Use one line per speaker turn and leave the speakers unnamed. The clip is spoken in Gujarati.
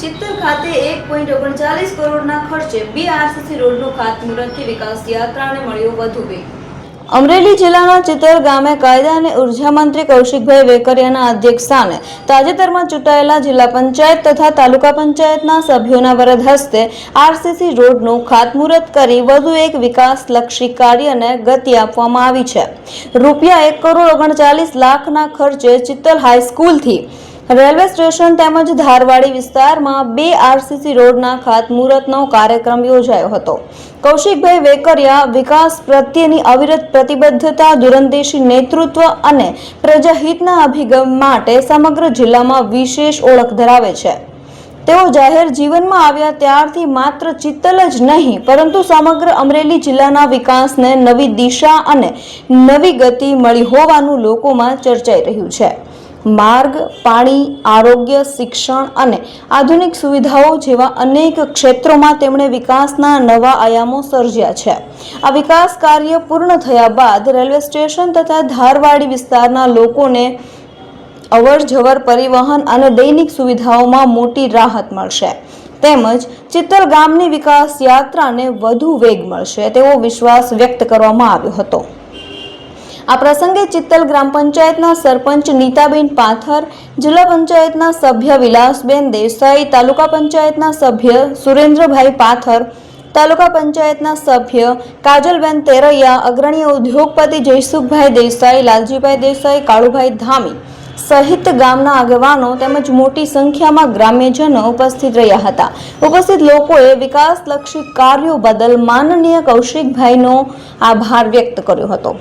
ચિત્તલ ખાતે 1.39 કરોડના ખર્ચે BRCC રોડનું ખાતમુહૂર્તથી વિકાસ યાત્રાને મળ્યો વધુ વેગ। અમરેલી જિલ્લાના ચિત્તલ ગામે કાયદા અને ઉર્જા મંત્રી કૌશિકભાઈ વેકરિયાના અધ્યક્ષસ્થાને તાજેતરમાં ચૂંટાયેલા જિલ્લા પંચાયત તથા તાલુકા પંચાયતના સભ્યોના વરદ હસ્તે RCC રોડનું ખાતમુહૂર્ત કરી વધુ એક વિકાસલક્ષી કાર્યને ગતિ આપવામાં આવી છે। રૂપિયા 1.39 કરોડના ખર્ચે ચિત્તલ હાઈસ્કૂલથી રેલવે સ્ટેશન તેમજ ધારવાડી વિસ્તારમાં 2 RCC રોડના ખાતમુહૂર્તનો કાર્યક્રમ યોજાયો હતો। કૌશિકભાઈ વેકરિયા વિકાસ પ્રત્યેની અવિરત પ્રતિબદ્ધતા, દૂરંદેશી નેતૃત્વ અને પ્રજાહિતના અભિગમ માટે સમગ્ર જિલ્લામાં વિશેષ ઓળખ ધરાવે છે। તેઓ જાહેર જીવનમાં આવ્યા ત્યારથી માત્ર ચિત્તલ જ નહીં પરંતુ સમગ્ર અમરેલી જિલ્લાના વિકાસને નવી દિશા અને નવી ગતિ મળી હોવાનું લોકોમાં ચર્ચાઈ રહ્યું છે। માર્ગ, પાણી, આરોગ્ય, શિક્ષણ અને આધુનિક સુવિધાઓ જેવા અનેક ક્ષેત્રોમાં તેમણે વિકાસના નવા આયામો સર્જ્યા છે। આ વિકાસ કાર્ય પૂર્ણ થયા બાદ રેલવે સ્ટેશન તથા ધારવાડી વિસ્તારના લોકોને અવરજવર, પરિવહન અને દૈનિક સુવિધાઓમાં મોટી રાહત મળશે તેમજ ચિત્તલ ગામની વિકાસ યાત્રાને વધુ વેગ મળશે તેવો વિશ્વાસ વ્યક્ત કરવામાં આવ્યો હતો। આ પ્રસંગે ચિત્તલ ગ્રામ પંચાયતના સરપંચ નીતાબેન પાથર, જિલ્લા પંચાયતના સભ્ય વિલાસબેન દેસાઈ, તાલુકા પંચાયતના સભ્ય સુરેન્દ્રભાઈ પાથર, તાલુકા પંચાયતના સભ્ય કાજલબેન તેરૈયા, અગ્રણી ઉદ્યોગપતિ જયસુખભાઈ દેસાઈ, લાલજીભાઈ દેસાઈ, કાળુભાઈ ધામી સહિત ગામના આગેવાનો તેમજ મોટી સંખ્યામાં ગ્રામ્યજનો ઉપસ્થિત રહ્યા હતા। ઉપસ્થિત લોકોએ વિકાસલક્ષી કાર્યો બદલ માનનીય કૌશિકભાઈનો આભાર વ્યક્ત કર્યો હતો।